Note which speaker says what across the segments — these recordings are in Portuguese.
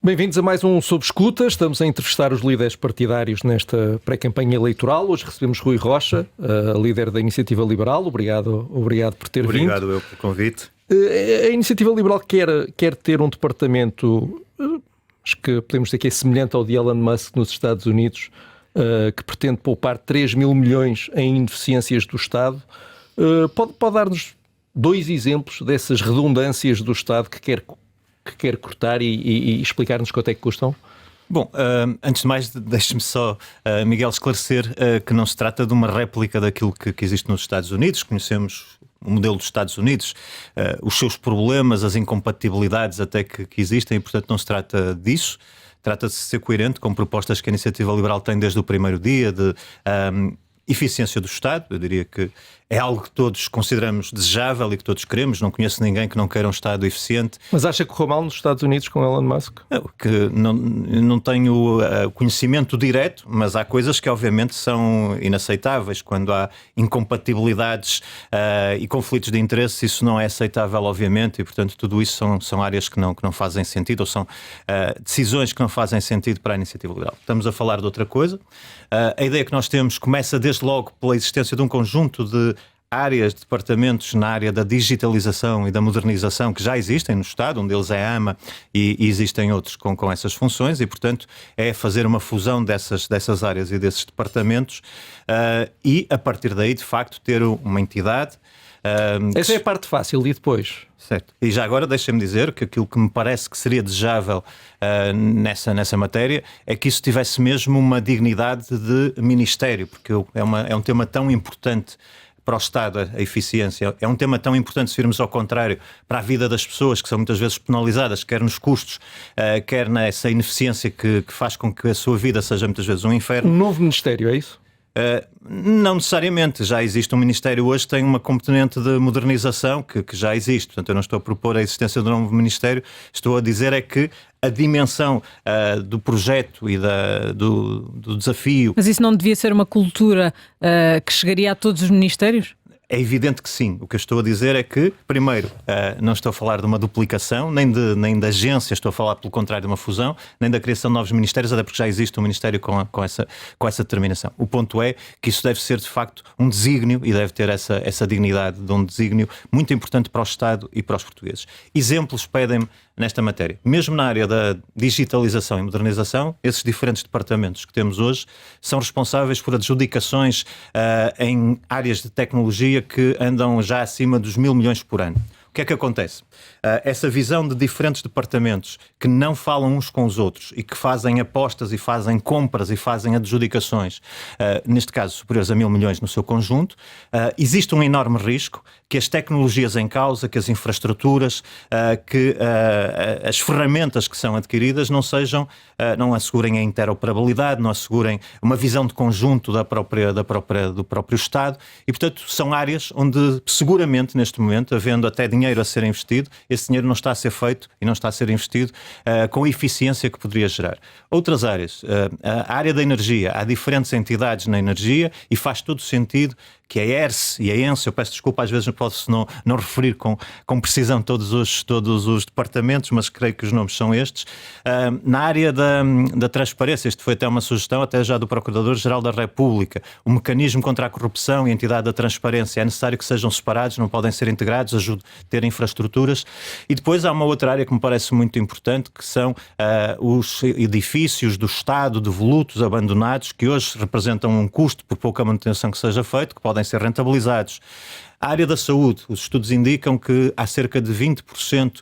Speaker 1: Bem-vindos a mais um Sob Escuta. Estamos a entrevistar os líderes partidários nesta pré-campanha eleitoral. Hoje recebemos Rui Rocha, líder da Iniciativa Liberal. Obrigado por ter vindo.
Speaker 2: Obrigado eu pelo convite.
Speaker 1: A Iniciativa Liberal quer ter um departamento, acho que podemos dizer que é semelhante ao de Elon Musk nos Estados Unidos, que pretende poupar 3 mil milhões em ineficiências do Estado. Pode dar-nos dois exemplos dessas redundâncias do Estado que quer cortar e explicar-nos quanto é que custam?
Speaker 2: Bom, antes de mais, deixe-me só, Miguel, esclarecer que não se trata de uma réplica daquilo que existe nos Estados Unidos. Conhecemos o modelo dos Estados Unidos, os seus problemas, as incompatibilidades até que existem, e portanto não se trata disso. Trata-se de ser coerente com propostas que a Iniciativa Liberal tem desde o primeiro dia de eficiência do Estado. Eu diria que é algo que todos consideramos desejável e que todos queremos. Não conheço ninguém que não queira um Estado eficiente.
Speaker 1: Mas acha que correu mal nos Estados Unidos com Elon Musk?
Speaker 2: Que não tenho conhecimento direto, mas há coisas que obviamente são inaceitáveis. Quando há incompatibilidades e conflitos de interesse, isso não é aceitável, obviamente, e portanto tudo isso são áreas que não fazem sentido, ou são decisões que não fazem sentido para a Iniciativa Liberal. Estamos a falar de outra coisa. A ideia que nós temos começa desde logo pela existência de um conjunto de áreas, de departamentos na área da digitalização e da modernização que já existem no Estado. Um deles é a AMA e existem outros com essas funções, e portanto é fazer uma fusão dessas áreas e desses departamentos e a partir daí de facto ter uma entidade.
Speaker 1: Essa é a parte fácil, e depois?
Speaker 2: Certo. E já agora deixem-me dizer que aquilo que me parece que seria desejável nessa matéria é que isso tivesse mesmo uma dignidade de ministério, porque é um tema tão importante para o Estado, a eficiência. É um tema tão importante, se virmos ao contrário, para a vida das pessoas, que são muitas vezes penalizadas, quer nos custos, quer nessa ineficiência que faz com que a sua vida seja muitas vezes um inferno.
Speaker 1: Um novo ministério, é isso?
Speaker 2: Não necessariamente. Já existe um Ministério hoje que tem uma componente de modernização que já existe. Portanto, eu não estou a propor a existência de um novo Ministério. Estou a dizer é que a dimensão do projeto e do desafio...
Speaker 3: Mas isso não devia ser uma cultura que chegaria a todos os ministérios?
Speaker 2: É evidente que sim. O que eu estou a dizer é que, primeiro, não estou a falar de uma duplicação, nem de agência, estou a falar, pelo contrário, de uma fusão, nem da criação de novos ministérios, até porque já existe um ministério com essa determinação. O ponto é que isso deve ser, de facto, um desígnio e deve ter essa dignidade de um desígnio muito importante para o Estado e para os portugueses. Exemplos pedem-me nesta matéria. Mesmo na área da digitalização e modernização, esses diferentes departamentos que temos hoje são responsáveis por adjudicações em áreas de tecnologia que andam já acima dos 1.000 milhões por ano. O que é que acontece? Essa visão de diferentes departamentos que não falam uns com os outros e que fazem apostas e fazem compras e fazem adjudicações, neste caso superiores a 1.000 milhões no seu conjunto, existe um enorme risco que as tecnologias em causa, que as infraestruturas, que as ferramentas que são adquiridas não assegurem a interoperabilidade, não assegurem uma visão de conjunto do próprio Estado, e portanto são áreas onde seguramente neste momento, havendo até dinheiro a ser investido, esse dinheiro não está a ser feito e não está a ser investido com a eficiência que poderia gerar. Outras áreas, a área da energia, há diferentes entidades na energia e faz todo sentido que a ERSE e a ENSE, eu peço desculpa, às vezes não posso não referir com precisão todos os departamentos, mas creio que os nomes são estes. Na área da transparência, isto foi até uma sugestão, até já do Procurador-Geral da República, o mecanismo contra a corrupção e a entidade da transparência, é necessário que sejam separados, não podem ser integrados, ajude a ter infraestruturas. E depois há uma outra área que me parece muito importante, que são os edifícios do Estado, devolutos, abandonados, que hoje representam um custo por pouca manutenção que seja feito, que podem ser rentabilizados. A área da saúde, os estudos indicam que há cerca de 20%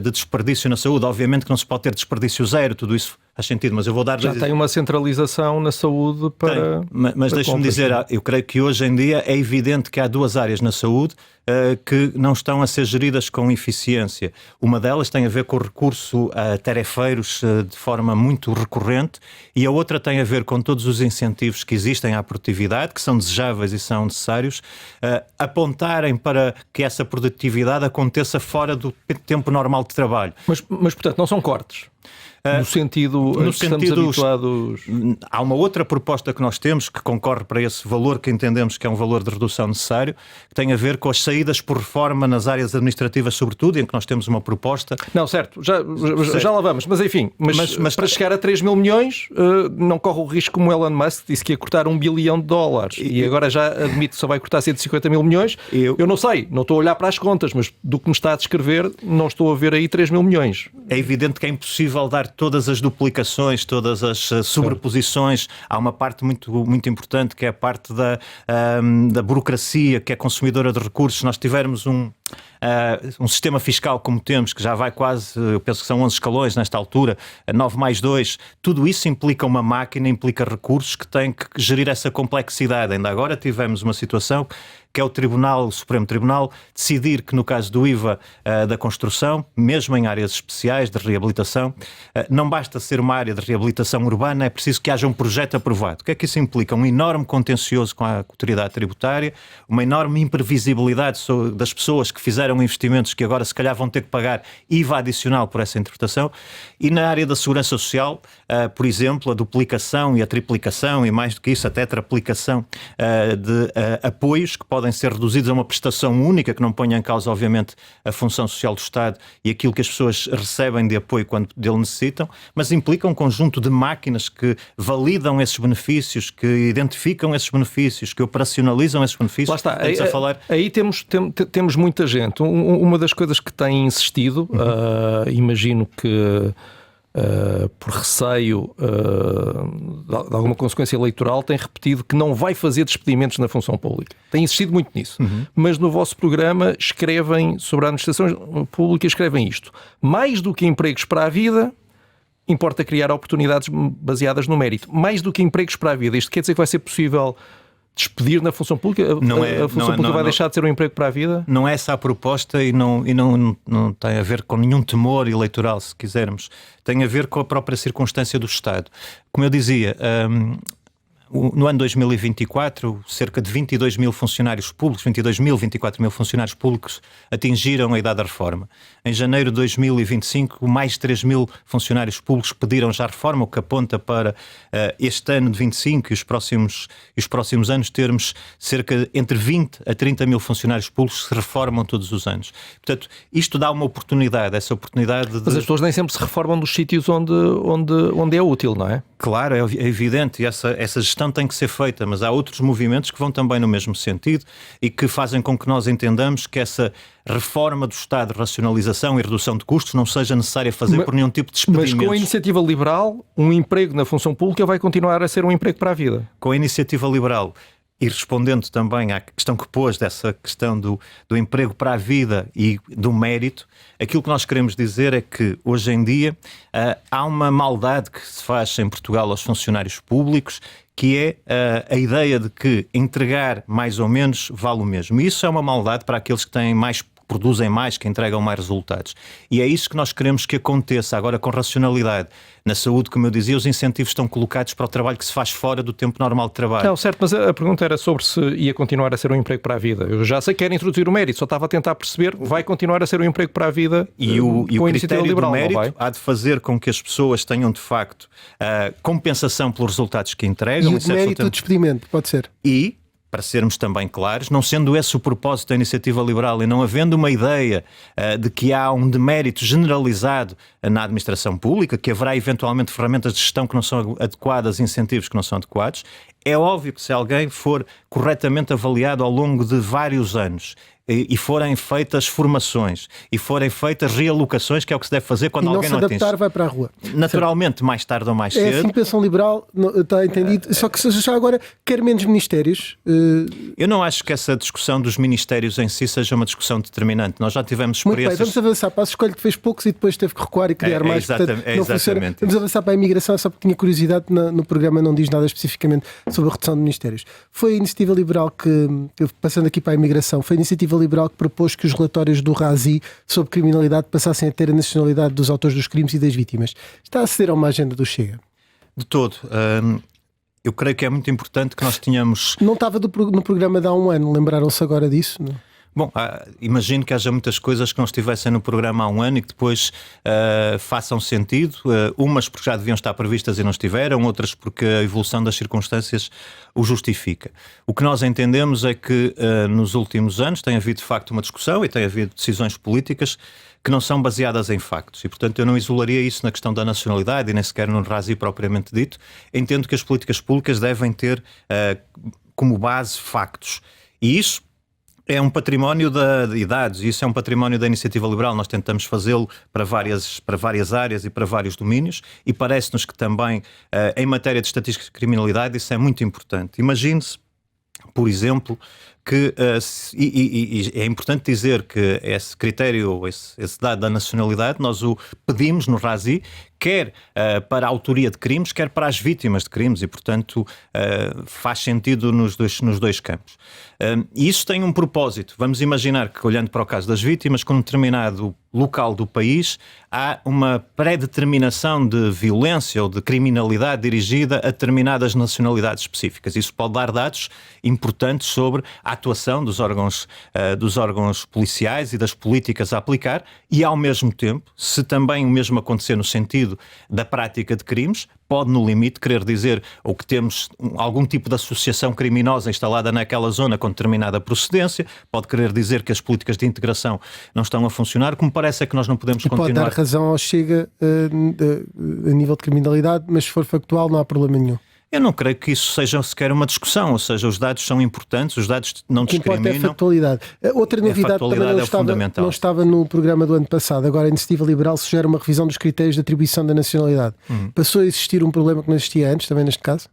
Speaker 2: de desperdício na saúde. Obviamente que não se pode ter desperdício zero, tudo isso faz sentido, mas eu vou dar...
Speaker 1: Já tem uma centralização na saúde para...
Speaker 2: Mas deixe-me dizer, eu creio que hoje em dia é evidente que há duas áreas na saúde que não estão a ser geridas com eficiência. Uma delas tem a ver com o recurso a tarefeiros de forma muito recorrente, e a outra tem a ver com todos os incentivos que existem à produtividade, que são desejáveis e são necessários, apontarem para que essa produtividade aconteça fora do tempo normal de trabalho.
Speaker 1: Mas portanto, não são cortes? No sentido que estamos habituados...
Speaker 2: Há uma outra proposta que nós temos que concorre para esse valor que entendemos que é um valor de redução necessário, que tem a ver com as saídas por reforma nas áreas administrativas, sobretudo, em que nós temos uma proposta...
Speaker 1: Não, certo, já lá vamos, mas enfim, mas para chegar a 3 mil milhões não corre o risco como Elon Musk disse que ia cortar $1 bilhão e agora já admite que só vai cortar 150 mil milhões. Eu não sei, não estou a olhar para as contas, mas do que me está a descrever, não estou a ver aí 3 mil milhões.
Speaker 2: É evidente que é impossível dar todas as duplicações, todas as sobreposições. Há uma parte muito, muito importante que é a parte da burocracia, que é consumidora de recursos. Se nós tivermos um sistema fiscal como temos, que já vai quase, eu penso que são 11 escalões nesta altura, 9 mais 2, tudo isso implica uma máquina, implica recursos que têm que gerir essa complexidade. Ainda agora tivemos uma situação que é o Supremo Tribunal, decidir que no caso do IVA da construção, mesmo em áreas especiais de reabilitação, não basta ser uma área de reabilitação urbana, é preciso que haja um projeto aprovado. O que é que isso implica? Um enorme contencioso com a autoridade tributária, uma enorme imprevisibilidade das pessoas que fizeram investimentos que agora se calhar vão ter que pagar IVA adicional por essa interpretação. E na área da segurança social, por exemplo, a duplicação e a triplicação e mais do que isso, a tetraplicação de apoios que podem ser reduzidos a uma prestação única que não ponha em causa, obviamente, a função social do Estado e aquilo que as pessoas recebem de apoio quando dele necessitam, mas implica um conjunto de máquinas que validam esses benefícios, que identificam esses benefícios, que operacionalizam esses benefícios.
Speaker 1: Lá está. Aí temos muita gente. Uma das coisas que tem insistido, imagino que por receio de alguma consequência eleitoral, tem repetido que não vai fazer despedimentos na função pública. Tem insistido muito nisso. Mas no vosso programa escrevem sobre a administração pública, escrevem isto: mais do que empregos para a vida, importa criar oportunidades baseadas no mérito. Mais do que empregos para a vida. Isto quer dizer que vai ser possível despedir na função pública? A função pública vai deixar de ser um emprego para a vida?
Speaker 2: Não é essa a proposta e não tem a ver com nenhum temor eleitoral, se quisermos. Tem a ver com a própria circunstância do Estado. Como eu dizia, no ano 2024, cerca de 22 mil funcionários públicos, 24 mil funcionários públicos atingiram a idade da reforma. Em janeiro de 2025, mais de 3 mil funcionários públicos pediram já a reforma, o que aponta para este ano de 25 e os próximos anos termos cerca de entre 20 a 30 mil funcionários públicos que se reformam todos os anos. Portanto, isto dá uma oportunidade, essa oportunidade de...
Speaker 1: Mas as pessoas nem sempre se reformam dos sítios onde é útil, não é?
Speaker 2: Claro, é evidente, e essa gestão tem que ser feita, mas há outros movimentos que vão também no mesmo sentido e que fazem com que nós entendamos que essa reforma do Estado, racionalização e redução de custos não seja necessária fazer por nenhum tipo de despedimentos.
Speaker 1: Mas com a iniciativa liberal, um emprego na função pública vai continuar a ser um emprego para a vida.
Speaker 2: Com a iniciativa liberal, e respondendo também à questão que pôs, dessa questão do emprego para a vida e do mérito, aquilo que nós queremos dizer é que hoje em dia há uma maldade que se faz em Portugal aos funcionários públicos, que é a ideia de que entregar mais ou menos vale o mesmo. E isso é uma maldade para aqueles que têm mais, produzem mais, que entregam mais resultados. E é isso que nós queremos que aconteça agora com racionalidade. Na saúde, como eu dizia, os incentivos estão colocados para o trabalho que se faz fora do tempo normal de trabalho.
Speaker 1: Não, certo, mas a pergunta era sobre se ia continuar a ser um emprego para a vida. Eu já sei que quer introduzir o mérito, só estava a tentar perceber, vai continuar a ser um emprego para a vida
Speaker 2: e o critério liberal, do mérito há de fazer com que as pessoas tenham, de facto, compensação pelos resultados que entregam.
Speaker 4: E o mérito do despedimento, pode ser.
Speaker 2: E, para sermos também claros, não sendo esse o propósito da iniciativa liberal e não havendo uma ideia de que há um demérito generalizado na administração pública, que haverá eventualmente ferramentas de gestão que não são adequadas, incentivos que não são adequados, é óbvio que se alguém for corretamente avaliado ao longo de vários anos e forem feitas formações e forem feitas realocações, que é o que se deve fazer quando alguém não
Speaker 4: se adaptar, vai para a rua.
Speaker 2: Naturalmente, mais tarde ou mais cedo.
Speaker 4: É assim que pensão liberal, está entendido. Só que se já agora quer menos ministérios.
Speaker 2: Eu não acho que essa discussão dos ministérios em si seja uma discussão determinante. Nós já tivemos experiências...
Speaker 4: Muito bem, vamos avançar para a escolha que fez poucos e depois teve que recuar e criar mais.
Speaker 2: Exatamente.
Speaker 4: Vamos avançar para a imigração, só porque tinha curiosidade, no programa não diz nada especificamente sobre a redução de ministérios. Foi a iniciativa liberal que, passando aqui para a imigração, foi a iniciativa liberal que propôs que os relatórios do RASI sobre criminalidade passassem a ter a nacionalidade dos autores dos crimes e das vítimas. Está a ceder a uma agenda do Chega?
Speaker 2: De todo. Eu creio que é muito importante que nós tenhamos...
Speaker 4: Não estava no programa de há um ano, lembraram-se agora disso? Não?
Speaker 2: Bom, imagino que haja muitas coisas que não estivessem no programa há um ano e que depois façam sentido. Umas porque já deviam estar previstas e não estiveram, outras porque a evolução das circunstâncias o justifica. O que nós entendemos é que nos últimos anos tem havido de facto uma discussão e tem havido decisões políticas que não são baseadas em factos. E, portanto, eu não isolaria isso na questão da nacionalidade e nem sequer no RASI propriamente dito. Entendo que as políticas públicas devem ter como base factos. E isso é um património de dados, isso é um património da iniciativa liberal. Nós tentamos fazê-lo para várias áreas e para vários domínios e parece-nos que também, em matéria de estatística de criminalidade, isso é muito importante. Imagine-se, por exemplo, que e é importante dizer que esse critério, esse dado da nacionalidade, nós o pedimos no RASI, quer para a autoria de crimes, quer para as vítimas de crimes e, portanto, faz sentido nos dois campos. E isso tem um propósito. Vamos imaginar que, olhando para o caso das vítimas, com um determinado local do país, há uma pré-determinação de violência ou de criminalidade dirigida a determinadas nacionalidades específicas. Isso pode dar dados importantes sobre a atuação dos órgãos policiais e das políticas a aplicar e, ao mesmo tempo, se também o mesmo acontecer no sentido da prática de crimes, pode, no limite, querer dizer ou que temos algum tipo de associação criminosa instalada naquela zona com determinada procedência, pode querer dizer que as políticas de integração não estão a funcionar, como parece é que nós não podemos continuar...
Speaker 4: Pode dar razão ao Chega a nível de criminalidade, mas se for factual não há problema nenhum.
Speaker 2: Eu não creio que isso seja sequer uma discussão, ou seja, os dados são importantes, os dados não discriminam.
Speaker 4: O que importa é a factualidade. Outra novidade também não estava no programa do ano passado. Agora a Iniciativa Liberal sugere uma revisão dos critérios de atribuição da nacionalidade. Passou a existir um problema que não existia antes, também neste caso?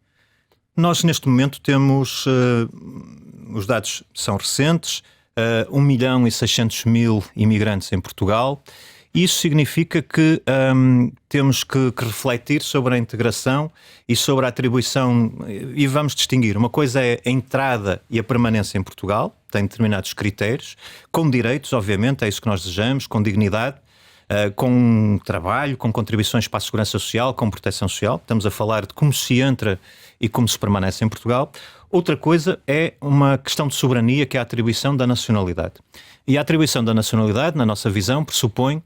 Speaker 2: Nós neste momento temos, os dados são recentes, 1.600.000 imigrantes em Portugal. Isso significa que temos que refletir sobre a integração e sobre a atribuição, e vamos distinguir. Uma coisa é a entrada e a permanência em Portugal, tem determinados critérios, com direitos, obviamente, é isso que nós desejamos, com dignidade, com trabalho, com contribuições para a segurança social, com proteção social. Estamos a falar de como se entra e como se permanece em Portugal. Outra coisa é uma questão de soberania, que é a atribuição da nacionalidade. E a atribuição da nacionalidade, na nossa visão, pressupõe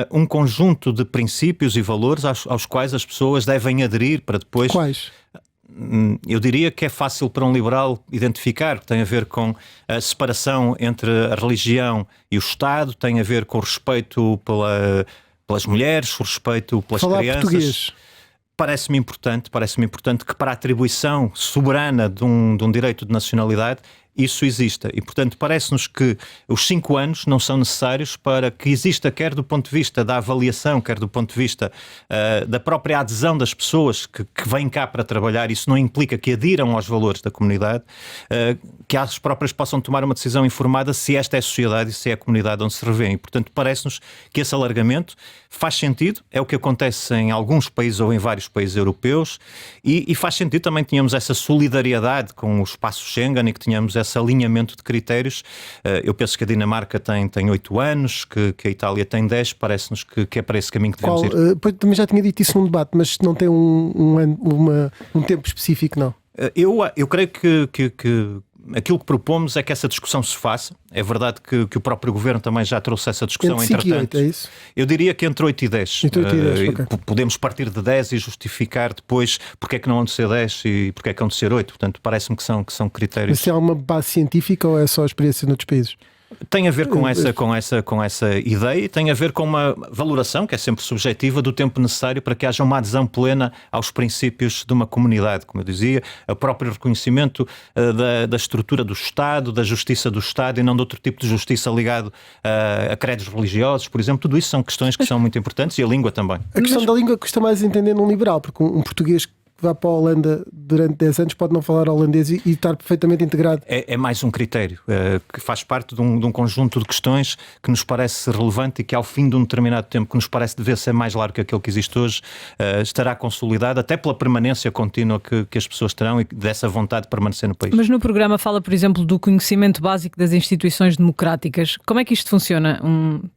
Speaker 2: um conjunto de princípios e valores aos quais as pessoas devem aderir para depois...
Speaker 4: Quais?
Speaker 2: Eu diria que é fácil para um liberal identificar, que tem a ver com a separação entre a religião e o Estado, tem a ver com o respeito pelas mulheres, o respeito pelas crianças.
Speaker 4: Português.
Speaker 2: Parece-me importante que para a atribuição soberana de um direito de nacionalidade isso exista. E, portanto, parece-nos que os 5 anos não são necessários para que exista, quer do ponto de vista da avaliação, quer do ponto de vista da própria adesão das pessoas que vêm cá para trabalhar. Isso não implica que adiram aos valores da comunidade, que elas próprias possam tomar uma decisão informada se esta é a sociedade e se é a comunidade onde se revêem. E, portanto, parece-nos que esse alargamento faz sentido, é o que acontece em alguns países ou em vários países europeus, e faz sentido também que tenhamos essa solidariedade com o espaço Schengen e que tenhamos esse alinhamento de critérios. Eu penso que a Dinamarca tem 8 anos, que a Itália tem 10, parece-nos que é para esse caminho que devemos ir.
Speaker 4: Também já tinha dito isso num debate, mas não tem um tempo específico, não?
Speaker 2: Eu creio que aquilo que propomos é que essa discussão se faça. É verdade que o próprio Governo também já trouxe essa discussão,
Speaker 4: entre 5
Speaker 2: entretanto.
Speaker 4: E 8, é isso?
Speaker 2: Eu diria que entre 8 e 10.
Speaker 4: Entre 8 e 10, okay.
Speaker 2: Podemos partir de 10 e justificar depois porque é que não hão de ser 10 e porque é que hão de ser 8. Portanto, parece-me que são critérios...
Speaker 4: Mas se há uma base científica ou é só a experiência noutros países?
Speaker 2: Tem a ver com essa ideia e tem a ver com uma valoração, que é sempre subjetiva, do tempo necessário para que haja uma adesão plena aos princípios de uma comunidade, como eu dizia, o próprio reconhecimento da estrutura do Estado, da justiça do Estado e não de outro tipo de justiça ligado a credos religiosos, por exemplo. Tudo isso são questões que são muito importantes e a língua também.
Speaker 4: A questão da língua custa mais entender num liberal, porque um português que vá para a Holanda durante 10 anos pode não falar holandês e estar perfeitamente integrado.
Speaker 2: É mais um critério que faz parte de um conjunto de questões que nos parece relevante e que ao fim de um determinado tempo, que nos parece dever ser mais largo que aquele que existe hoje, estará consolidado até pela permanência contínua que as pessoas terão e dessa vontade de permanecer no país.
Speaker 3: Mas no programa fala, por exemplo, do conhecimento básico das instituições democráticas. Como é que isto funciona?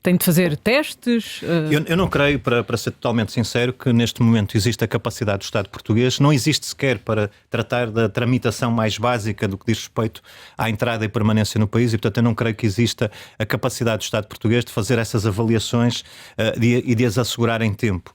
Speaker 3: Tem de fazer testes?
Speaker 2: Eu não creio, para ser totalmente sincero, que neste momento existe a capacidade do Estado português português não existe sequer para tratar da tramitação mais básica do que diz respeito à entrada e permanência no país, e portanto eu não creio que exista a capacidade do Estado português de fazer essas avaliações e de as assegurar em tempo.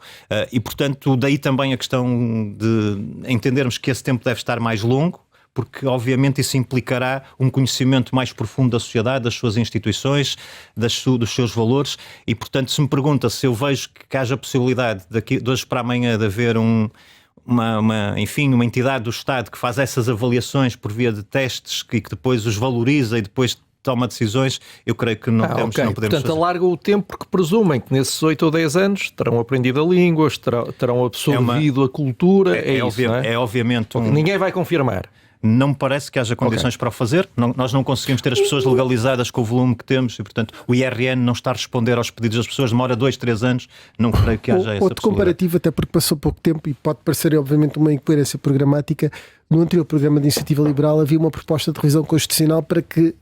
Speaker 2: E portanto daí também a questão de entendermos que esse tempo deve estar mais longo, porque obviamente isso implicará um conhecimento mais profundo da sociedade, das suas instituições, dos seus valores, e portanto se me pergunta se eu vejo que haja possibilidade de hoje para amanhã de haver uma entidade do Estado que faz essas avaliações por via de testes e que depois os valoriza e depois toma decisões, eu creio que não podemos
Speaker 1: Portanto,
Speaker 2: fazer.
Speaker 1: alarga o tempo porque presumem que nesses 8 ou 10 anos terão aprendido a língua, terão absorvido a cultura, isso, não é?
Speaker 2: É obviamente
Speaker 1: Ninguém vai confirmar.
Speaker 2: Não me parece que haja condições para o fazer. Nós não conseguimos ter as pessoas legalizadas com o volume que temos e, portanto, o IRN não está a responder aos pedidos das pessoas, demora 2, 3 anos. Não creio que haja essa
Speaker 4: Outro comparativo, até porque passou pouco tempo e pode parecer, obviamente, uma incoerência programática. No anterior programa de Iniciativa Liberal havia uma proposta de revisão constitucional para que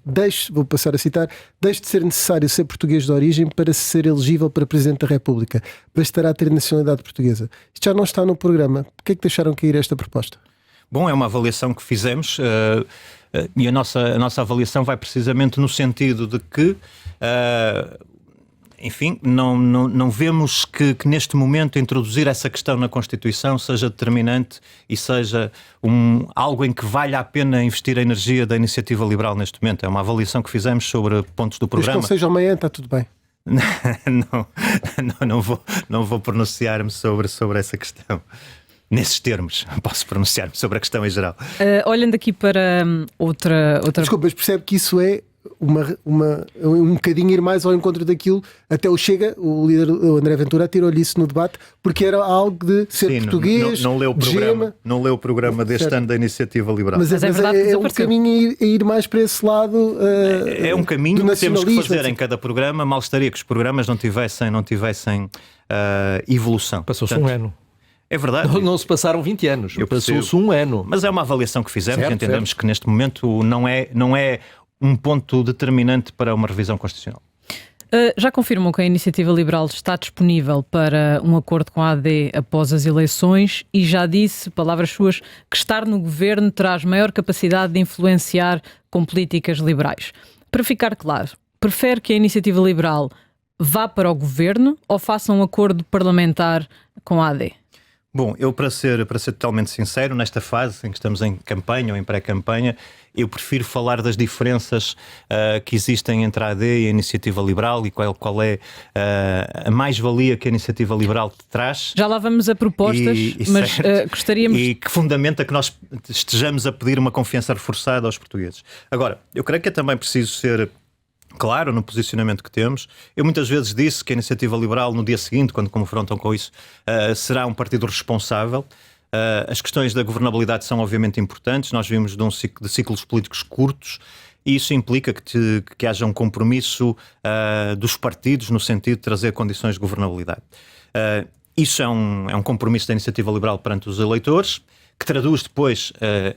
Speaker 4: vou passar a citar, deixe de ser necessário ser português de origem para ser elegível para Presidente da República. Bastará ter nacionalidade portuguesa. Isto já não está no programa. Porquê é que deixaram cair esta proposta?
Speaker 2: Bom, é uma avaliação que fizemos e a nossa avaliação vai precisamente no sentido de que, enfim, não vemos que neste momento introduzir essa questão na Constituição seja determinante e seja algo em que valha a pena investir a energia da Iniciativa Liberal neste momento. É uma avaliação que fizemos sobre pontos do programa.
Speaker 4: Desde que não seja amanhã, está tudo bem.
Speaker 2: Não vou pronunciar-me sobre essa questão. Nesses termos, posso pronunciar-me sobre a questão em geral.
Speaker 3: Olhando aqui para outra...
Speaker 4: Desculpa, mas percebe que isso é um bocadinho ir mais ao encontro daquilo. Até o Chega, o líder, o André Ventura, tirou-lhe isso no debate, porque era algo de ser português,
Speaker 2: não leu o programa deste ano da Iniciativa Liberal.
Speaker 4: Mas é um caminho a ir mais para esse lado.
Speaker 2: É um caminho que temos que fazer em cada programa. Mal estaria que os programas não tivessem evolução.
Speaker 1: Passou-se um ano.
Speaker 2: É verdade.
Speaker 1: Não se passaram 20 anos, passou-se um ano.
Speaker 2: Mas é uma avaliação que fizemos, entendemos que neste momento não é um ponto determinante para uma revisão constitucional.
Speaker 3: Já confirmam que a Iniciativa Liberal está disponível para um acordo com a AD após as eleições e já disse, palavras suas, que estar no governo traz maior capacidade de influenciar com políticas liberais. Para ficar claro, prefere que a Iniciativa Liberal vá para o governo ou faça um acordo parlamentar com a AD?
Speaker 2: Bom, eu para ser totalmente sincero, nesta fase em que estamos em campanha ou em pré-campanha, eu prefiro falar das diferenças que existem entre a AD e a Iniciativa Liberal e qual é a mais-valia que a Iniciativa Liberal traz.
Speaker 3: Já lá vamos a propostas, mas gostaríamos...
Speaker 2: E que fundamenta que nós estejamos a pedir uma confiança reforçada aos portugueses. Agora, eu creio que é também preciso ser claro no posicionamento que temos. Eu muitas vezes disse que a Iniciativa Liberal, no dia seguinte, quando confrontam com isso, será um partido responsável. As questões da governabilidade são obviamente importantes. Nós vimos de ciclos políticos curtos e isso implica que haja um compromisso dos partidos no sentido de trazer condições de governabilidade. Isso é um compromisso da Iniciativa Liberal perante os eleitores, que traduz depois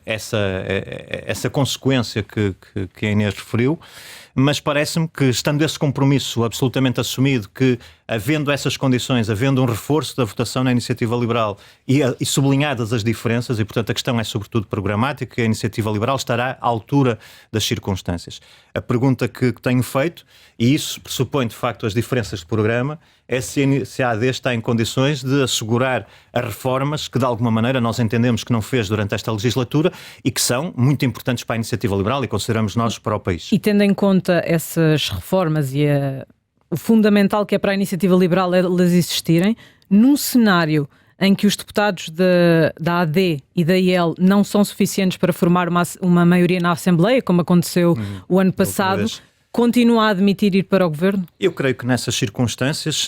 Speaker 2: essa consequência que a Inês referiu. Mas parece-me que, estando esse compromisso absolutamente assumido, que havendo essas condições, havendo um reforço da votação na Iniciativa Liberal e sublinhadas as diferenças, e portanto a questão é sobretudo programática, a Iniciativa Liberal estará à altura das circunstâncias. A pergunta que tenho feito, e isso pressupõe de facto as diferenças de programa, é se a AD está em condições de assegurar as reformas que de alguma maneira nós entendemos que não fez durante esta legislatura e que são muito importantes para a Iniciativa Liberal e consideramos nós para o país.
Speaker 3: E tendo em conta essas reformas e o fundamental que é para a Iniciativa Liberal elas existirem, num cenário em que os deputados da AD e da IEL não são suficientes para formar uma maioria na Assembleia, como aconteceu o ano passado, continua a admitir ir para o governo? Eu
Speaker 2: creio que nessas circunstâncias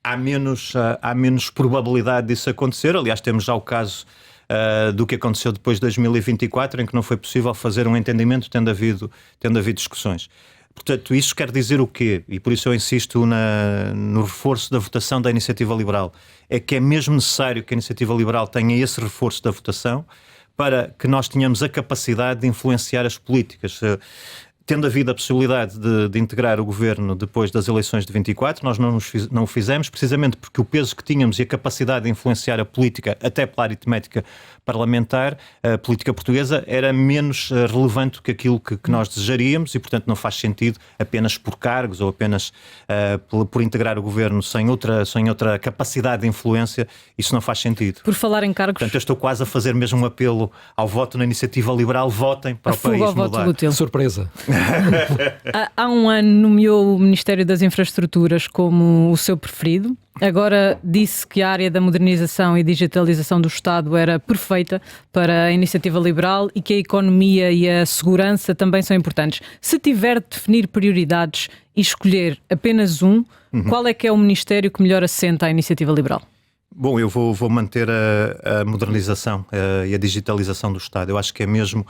Speaker 2: há menos probabilidade disso acontecer. Aliás, temos já o caso do que aconteceu depois de 2024, em que não foi possível fazer um entendimento, tendo havido discussões. Portanto, isso quer dizer o quê? E por isso eu insisto no reforço da votação da Iniciativa Liberal. É que é mesmo necessário que a Iniciativa Liberal tenha esse reforço da votação para que nós tenhamos a capacidade de influenciar as políticas. tendo havido a possibilidade de integrar o governo depois das eleições de 24, nós não o fizemos, precisamente porque o peso que tínhamos e a capacidade de influenciar a política, até pela aritmética parlamentar, a política portuguesa, era menos relevante do que aquilo que nós desejaríamos e, portanto, não faz sentido apenas por cargos ou apenas por integrar o governo sem outra capacidade de influência. Isso não faz sentido.
Speaker 3: Por falar em cargos...
Speaker 2: Portanto, eu estou quase a fazer mesmo um apelo ao voto na Iniciativa Liberal. Votem para o país
Speaker 3: ao
Speaker 2: mudar.
Speaker 3: voto útil.
Speaker 1: Surpresa.
Speaker 3: Há um ano nomeou o Ministério das Infraestruturas como o seu preferido. Agora disse que a área da modernização e digitalização do Estado era perfeita para a Iniciativa Liberal e que a economia e a segurança também são importantes. Se tiver de definir prioridades e escolher apenas um, qual é que é o ministério que melhor assenta à Iniciativa Liberal?
Speaker 2: Bom, eu vou manter a modernização e a digitalização do Estado. Eu acho que é mesmo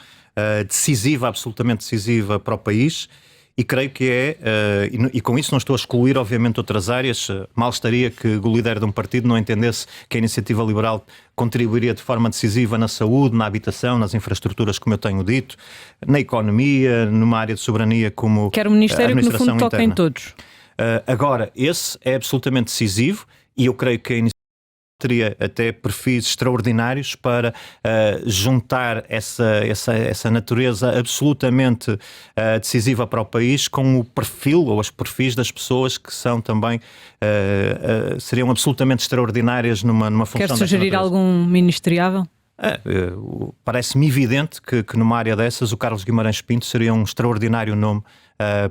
Speaker 2: decisiva, absolutamente decisiva para o país. E creio que e com isso não estou a excluir, obviamente, outras áreas. Mal estaria que o líder de um partido não entendesse que a Iniciativa Liberal contribuiria de forma decisiva na saúde, na habitação, nas infraestruturas, como eu tenho dito, na economia, numa área de soberania como
Speaker 3: quer um ministério que, no fundo, toca em todos.
Speaker 2: Agora, esse é absolutamente decisivo e eu creio que a Iniciativa teria até perfis extraordinários para juntar essa natureza absolutamente decisiva para o país com o perfil ou os perfis das pessoas que são também seriam absolutamente extraordinárias numa função.
Speaker 3: Quer sugerir algum ministeriável?
Speaker 2: Parece-me evidente que numa área dessas o Carlos Guimarães Pinto seria um extraordinário nome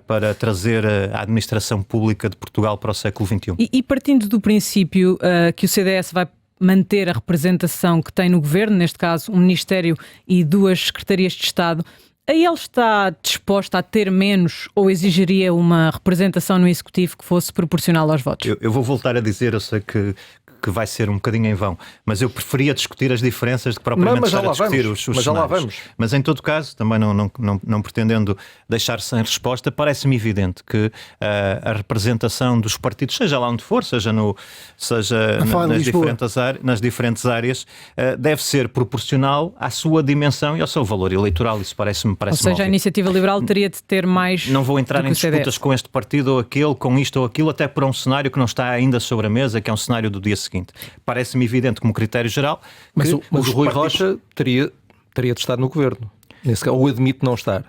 Speaker 2: para trazer a administração pública de Portugal para o século XXI.
Speaker 3: E partindo do princípio que o CDS vai manter a representação que tem no governo, neste caso um Ministério e 2 Secretarias de Estado, aí ele está disposto a ter menos ou exigiria uma representação no Executivo que fosse proporcional aos votos?
Speaker 2: Eu vou voltar a dizer, eu sei que vai ser um bocadinho em vão, mas eu preferia discutir as diferenças do que propriamente estar a discutir os
Speaker 1: mas já lá vamos.
Speaker 2: Mas em todo caso, também não pretendendo deixar sem resposta, parece-me evidente que a representação dos partidos, seja lá onde for, seja nas diferentes áreas, deve ser proporcional à sua dimensão e ao seu valor eleitoral. Isso parece-me
Speaker 3: Ou seja,
Speaker 2: óbvio.
Speaker 3: a Iniciativa Liberal teria de ter mais.
Speaker 2: Não vou entrar em disputas com este partido ou aquele, com isto ou aquilo, até por um cenário que não está ainda sobre a mesa, que é um cenário do dia seguinte. Parece-me evidente como critério geral.
Speaker 1: Mas o Rui Rocha teria de estar no governo. Nesse caso, ou admite não estar.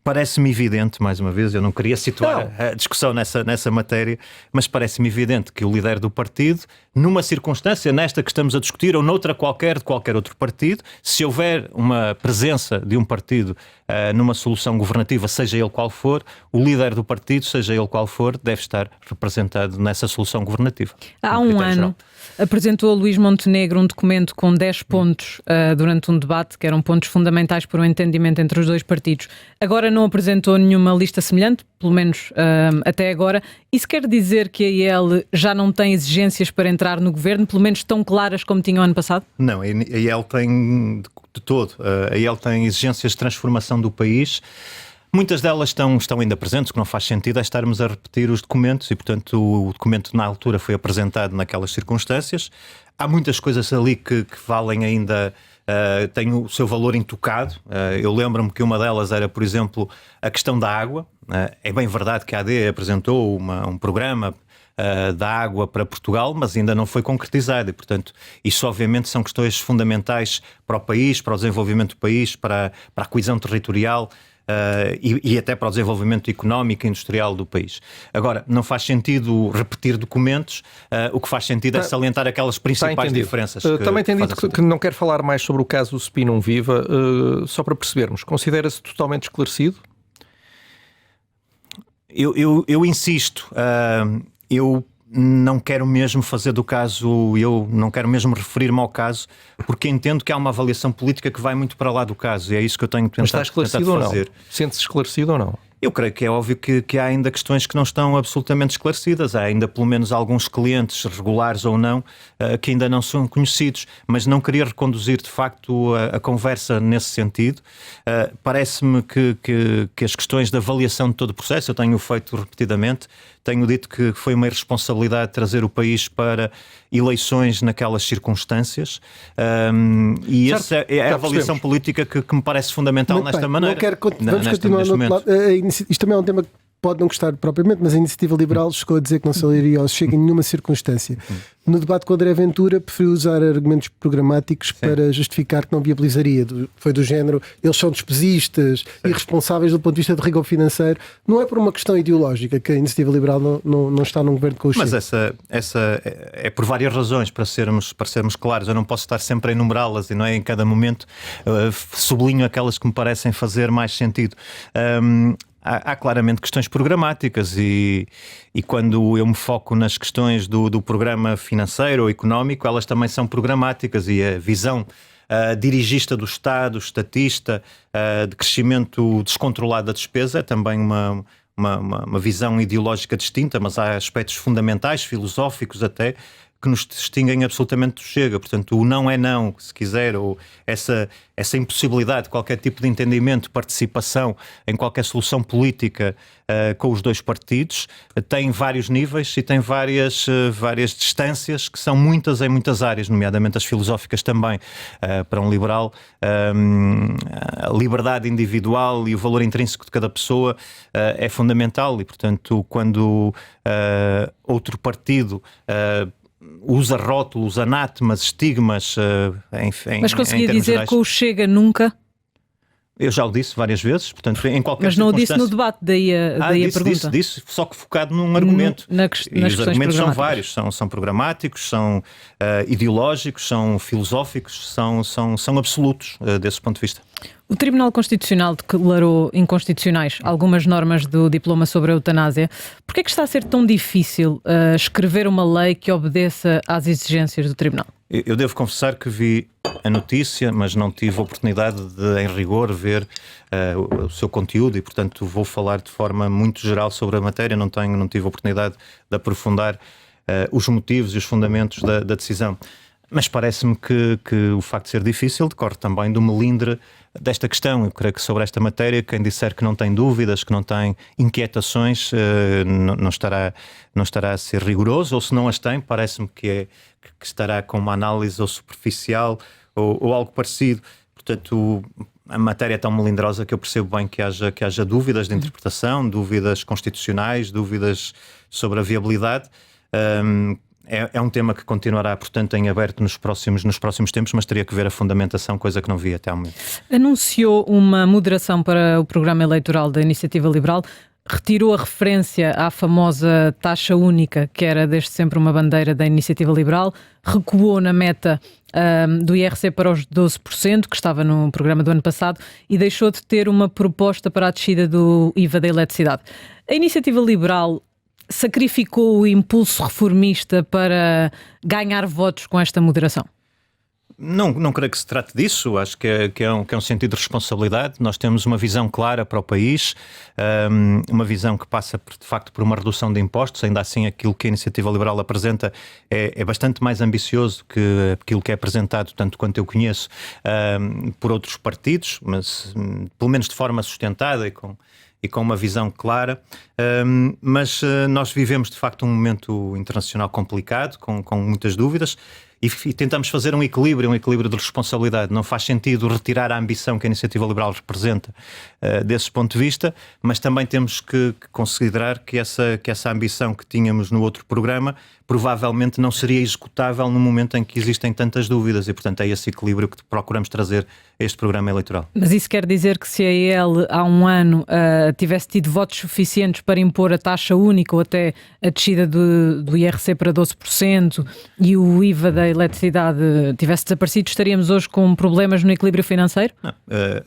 Speaker 2: Parece-me evidente, mais uma vez, eu não queria situar a discussão nessa matéria, mas parece-me evidente que o líder do partido, numa circunstância, nesta que estamos a discutir, ou noutra qualquer, de qualquer outro partido, se houver uma presença de um partido numa solução governativa, seja ele qual for, o líder do partido, seja ele qual for, deve estar representado nessa solução governativa.
Speaker 3: Há um ano apresentou a Luís Montenegro um documento com 10 pontos durante um debate, que eram pontos fundamentais para o entendimento entre os 2 partidos. Agora não apresentou nenhuma lista semelhante, pelo menos até agora. Isso quer dizer que a IEL já não tem exigências para entrar no governo, pelo menos tão claras como tinha o ano passado?
Speaker 2: Não, a IEL tem de todo. A IEL tem exigências de transformação do país. Muitas delas estão ainda presentes, o que não faz sentido é estarmos a repetir os documentos e, portanto, o documento na altura foi apresentado naquelas circunstâncias. Há muitas coisas ali que valem ainda, têm o seu valor intocado. Eu lembro-me que uma delas era, por exemplo, a questão da água. É bem verdade que a AD apresentou um programa da água para Portugal, mas ainda não foi concretizado e, portanto, isso obviamente são questões fundamentais para o país, para o desenvolvimento do país, para a coesão territorial e até para o desenvolvimento económico e industrial do país. Agora, não faz sentido repetir documentos, o que faz sentido é salientar aquelas principais diferenças.
Speaker 1: Também tem dito que não quer falar mais sobre o caso do Spinum Viva, só para percebermos, considera-se totalmente esclarecido?
Speaker 2: Eu insisto, eu não quero mesmo fazer do caso, eu não quero mesmo referir-me ao caso, porque entendo que há uma avaliação política que vai muito para lá do caso e é isso que eu tenho tentado fazer.
Speaker 1: Mas está esclarecido ou não? Sente-se esclarecido ou não?
Speaker 2: Eu creio que é óbvio que há ainda questões que não estão absolutamente esclarecidas. Há ainda pelo menos alguns clientes, regulares ou não, que ainda não são conhecidos. Mas não queria reconduzir de facto a conversa nesse sentido. Parece-me que as questões de avaliação de todo o processo, eu tenho feito repetidamente, tenho dito que foi uma irresponsabilidade trazer o país para eleições naquelas circunstâncias, e
Speaker 1: Certo,
Speaker 2: essa é a avaliação política que me parece fundamental
Speaker 4: Muito
Speaker 2: nesta
Speaker 4: bem,
Speaker 2: maneira.
Speaker 4: Vamos continuar no outro lado. Isto também é um tema que pode não gostar propriamente, mas a Iniciativa Liberal chegou a dizer que não se aliaria ao Chega em nenhuma circunstância. No debate com André Ventura, preferiu usar argumentos programáticos para justificar que não viabilizaria. Foi do género, eles são despesistas, irresponsáveis do ponto de vista de rigor financeiro. Não é por uma questão ideológica que a Iniciativa Liberal não está num governo com o Chega.
Speaker 2: Mas essa é por várias razões, para sermos claros. Eu não posso estar sempre a enumerá-las, e não é em cada momento sublinho aquelas que me parecem fazer mais sentido. Há claramente questões programáticas, e quando eu me foco nas questões do programa financeiro ou económico, elas também são programáticas, e a visão dirigista do Estado, estatista, de crescimento descontrolado da despesa, é também uma visão ideológica distinta, mas há aspectos fundamentais, filosóficos até, que nos distinguem absolutamente do Chega. Portanto, o não é não, se quiser, ou essa impossibilidade de qualquer tipo de entendimento, participação em qualquer solução política com os dois partidos, tem vários níveis e tem várias distâncias, que são muitas em muitas áreas, nomeadamente as filosóficas também. Para um liberal, a liberdade individual e o valor intrínseco de cada pessoa é fundamental, e, portanto, quando outro partido usa rótulos, anátemas, estigmas,
Speaker 3: Mas conseguia dizer
Speaker 2: gerais,
Speaker 3: que o Chega nunca?
Speaker 2: Eu já o disse várias vezes, portanto, em qualquer
Speaker 3: Mas não o disse no
Speaker 2: circunstância.
Speaker 3: debate, daí a pergunta.
Speaker 2: Disse, só que focado num argumento.
Speaker 3: E
Speaker 2: os argumentos são vários, são programáticos, são ideológicos, são filosóficos, são absolutos desse ponto de vista.
Speaker 3: O Tribunal Constitucional declarou inconstitucionais algumas normas do diploma sobre a eutanásia. Por que é que está a ser tão difícil escrever uma lei que obedeça às exigências do Tribunal?
Speaker 2: Eu devo confessar que vi a notícia, mas não tive a oportunidade de, em rigor, ver o seu conteúdo, e, portanto, vou falar de forma muito geral sobre a matéria. Não tive a oportunidade de aprofundar os motivos e os fundamentos da decisão. Mas parece-me que o facto de ser difícil decorre também do melindre desta questão. Eu creio que sobre esta matéria, quem disser que não tem dúvidas, que não tem inquietações, não estará a ser rigoroso, ou se não as tem, parece-me que estará com uma análise ou superficial ou algo parecido. Portanto, a matéria é tão melindrosa que eu percebo bem que haja dúvidas de interpretação, dúvidas constitucionais, dúvidas sobre a viabilidade. É um tema que continuará, portanto, em aberto nos próximos tempos, mas teria que ver a fundamentação, coisa que não vi até ao momento. Anunciou
Speaker 3: uma moderação para o programa eleitoral da Iniciativa Liberal, retirou a referência à famosa taxa única, que era desde sempre uma bandeira da Iniciativa Liberal, recuou na meta do IRC para os 12%, que estava no programa do ano passado, e deixou de ter uma proposta para a descida do IVA da eletricidade. A Iniciativa Liberal sacrificou o impulso reformista para ganhar votos com esta moderação?
Speaker 2: Não creio que se trate disso. Acho que é um sentido de responsabilidade. Nós temos uma visão clara para o país, uma visão que passa, de facto, por uma redução de impostos. Ainda assim, aquilo que a Iniciativa Liberal apresenta é bastante mais ambicioso que aquilo que é apresentado, tanto quanto eu conheço, por outros partidos, mas pelo menos de forma sustentada e com uma visão clara, mas nós vivemos de facto um momento internacional complicado, com muitas dúvidas, e tentamos fazer um equilíbrio de responsabilidade. Não faz sentido retirar a ambição que a Iniciativa Liberal representa desse ponto de vista, mas também temos que considerar que essa ambição que tínhamos no outro programa provavelmente não seria executável no momento em que existem tantas dúvidas, e, portanto, é esse equilíbrio que procuramos trazer a este programa eleitoral.
Speaker 3: Mas isso quer dizer que se a EL há um ano tivesse tido votos suficientes para impor a taxa única ou até a descida do IRC para 12% e o IVA da eletricidade tivesse desaparecido, estaríamos hoje com problemas no equilíbrio financeiro?
Speaker 2: Não,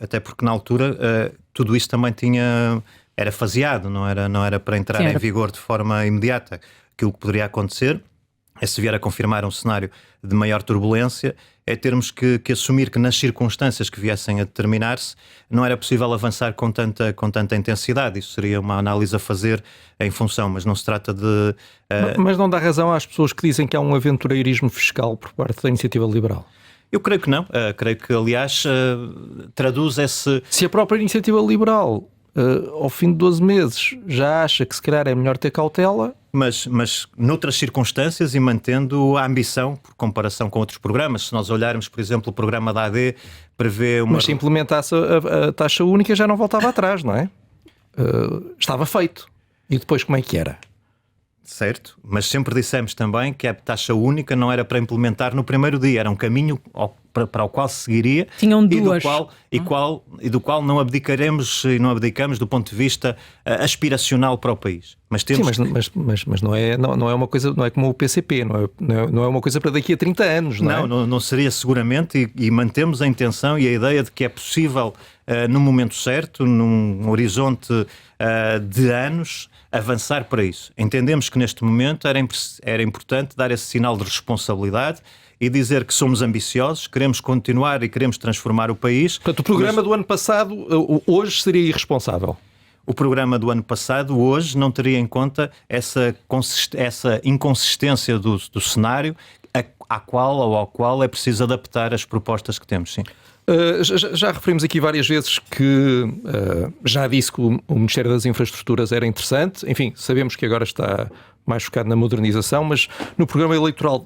Speaker 2: até porque na altura tudo isso também era faseado, não era para entrar em vigor de forma imediata. Aquilo que poderia acontecer é, se vier a confirmar um cenário de maior turbulência, é termos que assumir que nas circunstâncias que viessem a determinar-se não era possível avançar com tanta intensidade. Isso seria uma análise a fazer em função, mas não se trata de...
Speaker 1: Mas não dá razão às pessoas que dizem que há um aventureirismo fiscal por parte da Iniciativa Liberal?
Speaker 2: Eu creio que não. Creio que, aliás, traduz esse...
Speaker 1: Se a própria Iniciativa Liberal ao fim de 12 meses já acha que se calhar é melhor ter cautela.
Speaker 2: Mas noutras circunstâncias e mantendo a ambição por comparação com outros programas. Se nós olharmos, por exemplo, o programa da AD prevê uma...
Speaker 1: Mas se implementasse a taxa única já não voltava atrás, não é? Estava feito. E depois como é que era?
Speaker 2: Certo, mas sempre dissemos também que a taxa única não era para implementar no primeiro dia, era um caminho para o qual se seguiria.
Speaker 3: Tinham duas.
Speaker 2: E do qual não abdicaremos e não abdicamos do ponto de vista aspiracional para o país. Mas temos
Speaker 1: mas não é uma coisa, não é como o PCP, não é uma coisa para daqui a 30 anos, não é?
Speaker 2: Não seria seguramente, e mantemos a intenção e a ideia de que é possível, no momento certo, num horizonte de anos, avançar para isso. Entendemos que neste momento era importante dar esse sinal de responsabilidade e dizer que somos ambiciosos, queremos continuar e queremos transformar o país.
Speaker 1: Portanto, o programa do ano passado hoje seria irresponsável.
Speaker 2: O programa do ano passado hoje não teria em conta essa inconsistência do cenário ao qual é preciso adaptar as propostas que temos, sim.
Speaker 1: Já referimos aqui várias vezes que já disse que o Ministério das Infraestruturas era interessante. Enfim, sabemos que agora está mais focado na modernização, mas no programa eleitoral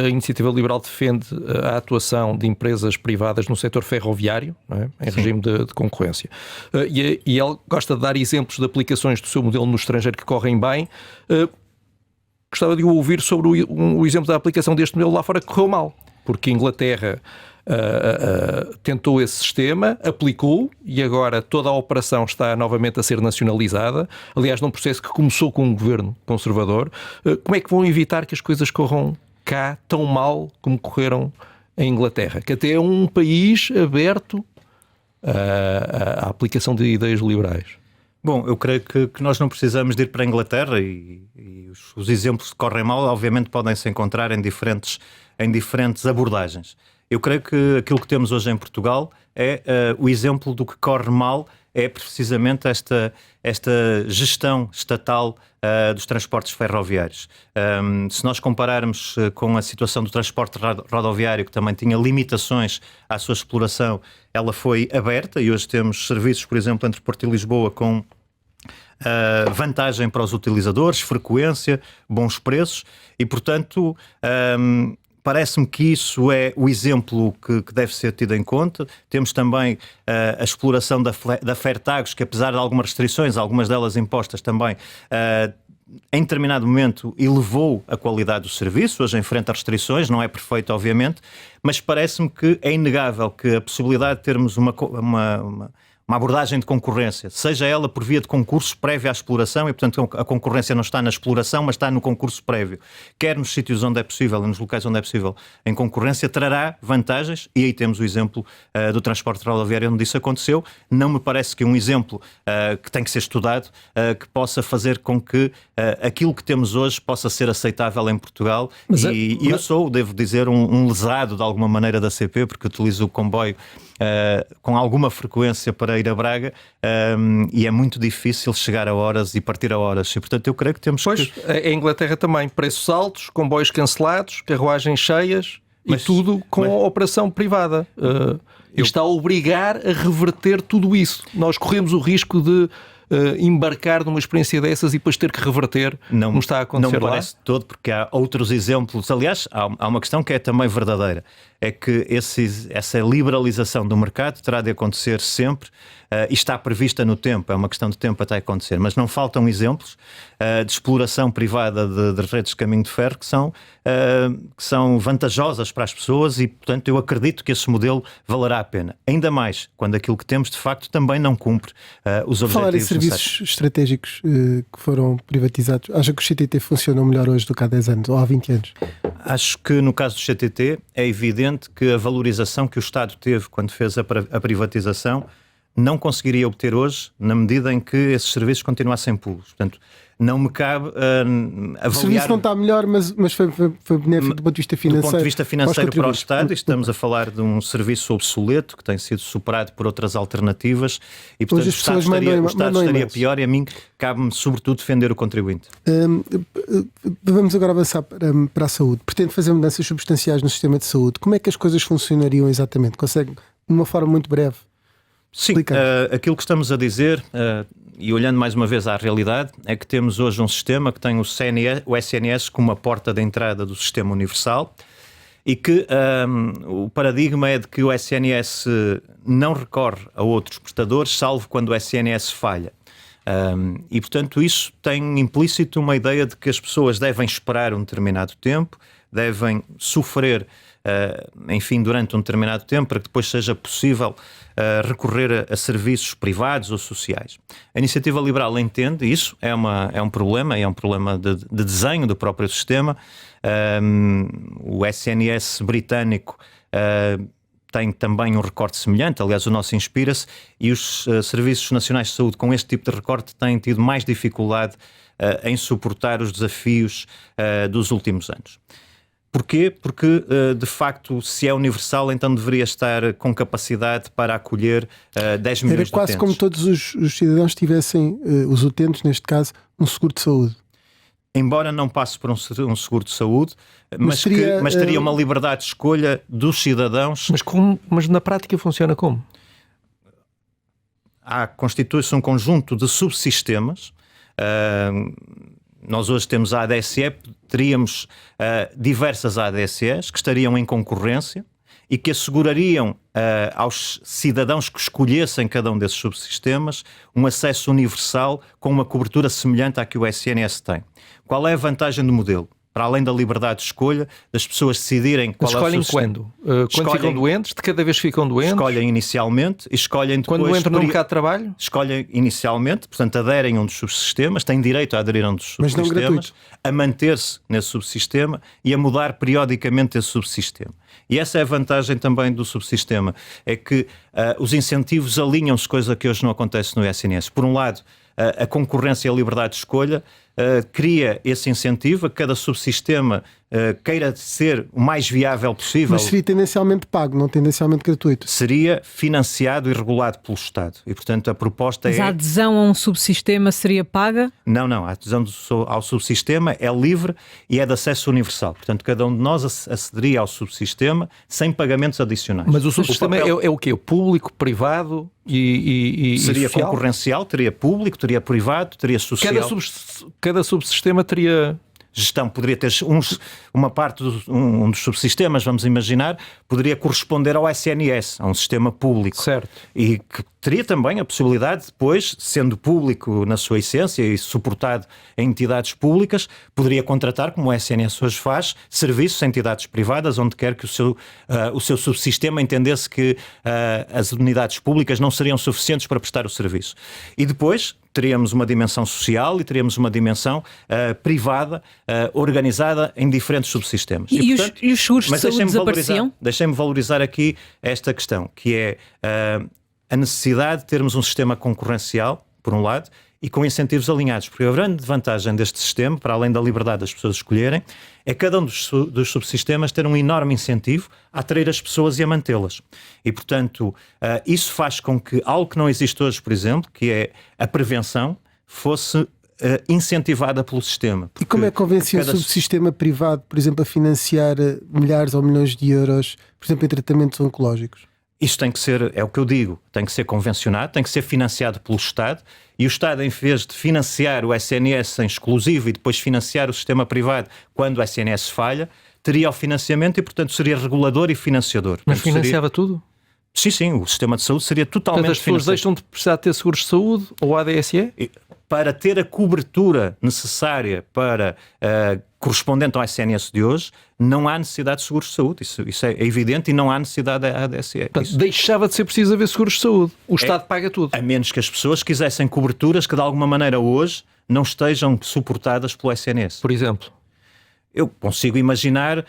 Speaker 1: a Iniciativa Liberal defende a atuação de empresas privadas no setor ferroviário, não é? Em regime de concorrência. E ele gosta de dar exemplos de aplicações do seu modelo no estrangeiro que correm bem. Gostava de ouvir sobre o exemplo da aplicação deste modelo lá fora que correu mal, porque a Inglaterra tentou esse sistema, aplicou e agora toda a operação está novamente a ser nacionalizada, aliás num processo que começou com um governo conservador. Como é que vão evitar que as coisas corram cá tão mal como correram em Inglaterra, que até é um país aberto à aplicação de ideias liberais?
Speaker 2: Bom, eu creio que nós não precisamos de ir para a Inglaterra e os exemplos que correm mal obviamente podem se encontrar em diferentes abordagens. Eu creio que aquilo que temos hoje em Portugal é o exemplo do que corre mal, é precisamente esta gestão estatal dos transportes ferroviários. Se nós compararmos com a situação do transporte rodoviário, que também tinha limitações à sua exploração, ela foi aberta e hoje temos serviços, por exemplo, entre Porto e Lisboa com vantagem para os utilizadores, frequência, bons preços e, portanto... Parece-me que isso é o exemplo que deve ser tido em conta. Temos também a exploração da Fertagos, que apesar de algumas restrições, algumas delas impostas também, em determinado momento elevou a qualidade do serviço. Hoje enfrenta restrições, não é perfeito obviamente, mas parece-me que é inegável que a possibilidade de termos uma abordagem de concorrência, seja ela por via de concurso prévio à exploração, e portanto a concorrência não está na exploração, mas está no concurso prévio, quer nos sítios onde é possível e nos locais onde é possível em concorrência, trará vantagens, e aí temos o exemplo do transporte rodoviário onde isso aconteceu. Não me parece que um exemplo que tem que ser estudado, que possa fazer com que aquilo que temos hoje possa ser aceitável em Portugal. Eu sou, devo dizer, um lesado de alguma maneira da CP, porque utilizo o comboio com alguma frequência para ir a Braga e é muito difícil chegar a horas e partir a horas. E, portanto, eu creio que temos
Speaker 1: a Inglaterra também, preços altos, comboios cancelados, carruagens cheias e tudo com a operação privada. Está a obrigar a reverter tudo isso. Nós corremos o risco de embarcar numa experiência dessas e depois ter que reverter. Não está a acontecer lá?
Speaker 2: Não me parece todo, porque há outros exemplos. Aliás, há uma questão que é também verdadeira. É que essa liberalização do mercado terá de acontecer sempre e está prevista no tempo. É uma questão de tempo até acontecer. Mas não faltam exemplos de exploração privada de redes de caminho de ferro que são vantajosas para as pessoas e, portanto, eu acredito que esse modelo valerá a pena. Ainda mais quando aquilo que temos, de facto, também não cumpre os objetivos.
Speaker 4: Falar em serviços estratégicos que foram privatizados, acha que o CTT funcionam melhor hoje do que há 10 anos ou há 20 anos?
Speaker 2: Acho que no caso do CTT é evidente que a valorização que o Estado teve quando fez a privatização não conseguiria obter hoje, na medida em que esses serviços continuassem públicos. Portanto, não me cabe avaliar...
Speaker 4: O serviço não está melhor, mas foi benéfico do ponto de vista financeiro.
Speaker 2: Do ponto de vista financeiro para o Estado, estamos a falar de um serviço obsoleto que tem sido superado por outras alternativas e, portanto, o Estado estaria pior e a mim cabe-me, sobretudo, defender o contribuinte.
Speaker 4: Vamos agora avançar para a saúde. Pretende fazer mudanças substanciais no sistema de saúde. Como é que as coisas funcionariam exatamente? Consegue, de uma forma muito breve?
Speaker 2: Sim, aquilo que estamos a dizer, e olhando mais uma vez à realidade, é que temos hoje um sistema que tem o SNS como uma porta de entrada do sistema universal e que o paradigma é de que o SNS não recorre a outros prestadores, salvo quando o SNS falha. E, portanto, isso tem implícito uma ideia de que as pessoas devem esperar um determinado tempo, devem sofrer, enfim, durante um determinado tempo, para que depois seja possível recorrer a serviços privados ou sociais. A Iniciativa Liberal entende isso, é um problema, é um problema de desenho do próprio sistema. O SNS britânico tem também um recorte semelhante, aliás o nosso inspira-se, e os Serviços Nacionais de Saúde com este tipo de recorte têm tido mais dificuldade em suportar os desafios dos últimos anos. Porquê? Porque, de facto, se é universal, então deveria estar com capacidade para acolher 10 milhões de utentes.
Speaker 4: Era quase como todos os cidadãos tivessem, os utentes, neste caso, um seguro de saúde.
Speaker 2: Embora não passe por um seguro de saúde, mas teria uma liberdade de escolha dos cidadãos.
Speaker 1: Mas na prática funciona como?
Speaker 2: Constitui-se um conjunto de subsistemas. Nós hoje temos a ADSE, teríamos diversas ADSEs que estariam em concorrência e que assegurariam aos cidadãos que escolhessem cada um desses subsistemas um acesso universal com uma cobertura semelhante à que o SNS tem. Qual é a vantagem do modelo? Para além da liberdade de escolha, das pessoas decidirem qual
Speaker 1: escolhem
Speaker 2: é o seu
Speaker 1: quando? Quando ficam doentes? De cada vez que ficam doentes?
Speaker 2: Escolhem inicialmente e escolhem depois...
Speaker 1: Quando entram no mercado de trabalho?
Speaker 2: Escolhem inicialmente, portanto aderem a um dos subsistemas, têm direito a aderir a um dos subsistemas, a manter-se nesse subsistema e a mudar periodicamente esse subsistema. E essa é a vantagem também do subsistema, é que os incentivos alinham-se, coisa que hoje não acontece no SNS. Por um lado, a concorrência e a liberdade de escolha cria esse incentivo a que cada subsistema queira ser o mais viável possível.
Speaker 4: Mas seria tendencialmente pago, não tendencialmente gratuito.
Speaker 2: Seria financiado e regulado pelo Estado. E, portanto, a proposta
Speaker 3: Mas a adesão a um subsistema seria paga?
Speaker 2: Não. A adesão ao subsistema é livre e é de acesso universal. Portanto, cada um de nós acederia ao subsistema sem pagamentos adicionais.
Speaker 1: Mas o subsistema é o quê? O público, privado e
Speaker 2: seria
Speaker 1: social?
Speaker 2: Concorrencial, teria público, teria privado, teria social.
Speaker 1: Cada subsistema teria...
Speaker 2: Gestão poderia ter uma parte, um dos subsistemas, vamos imaginar, poderia corresponder ao SNS, a um sistema público.
Speaker 1: Certo.
Speaker 2: E que teria também a possibilidade, depois, sendo público na sua essência e suportado em entidades públicas, poderia contratar, como o SNS hoje faz, serviços a entidades privadas, onde quer que o seu subsistema entendesse que as unidades públicas não seriam suficientes para prestar o serviço. E depois teríamos uma dimensão social e teríamos uma dimensão privada, organizada em diferentes subsistemas.
Speaker 3: E os seguros de saúde desapareciam?
Speaker 2: Deixem-me valorizar aqui esta questão, que é a necessidade de termos um sistema concorrencial, por um lado, e com incentivos alinhados, porque a grande vantagem deste sistema, para além da liberdade das pessoas escolherem, é cada um dos subsistemas ter um enorme incentivo a atrair as pessoas e a mantê-las. E, portanto, isso faz com que algo que não existe hoje, por exemplo, que é a prevenção, fosse incentivada pelo sistema.
Speaker 4: E como é que convence um subsistema privado, por exemplo, a financiar milhares ou milhões de euros, por exemplo, em tratamentos oncológicos?
Speaker 2: Isto tem que ser, é o que eu digo, tem que ser convencionado, tem que ser financiado pelo Estado, e o Estado, em vez de financiar o SNS em exclusivo e depois financiar o sistema privado quando o SNS falha, teria o financiamento e, portanto, seria regulador e financiador.
Speaker 1: Mas financiava tudo?
Speaker 2: Sim, o sistema de saúde seria totalmente
Speaker 1: financiado. As pessoas deixam de precisar ter seguros de saúde ou ADSE?
Speaker 2: Para ter a cobertura necessária para correspondente ao SNS de hoje, não há necessidade de seguros de saúde. Isso é evidente e não há necessidade da ADSE.
Speaker 1: Portanto, deixava de ser preciso haver seguros de saúde. O Estado paga tudo.
Speaker 2: A menos que as pessoas quisessem coberturas que de alguma maneira hoje não estejam suportadas pelo SNS.
Speaker 1: Por exemplo?
Speaker 2: Eu consigo imaginar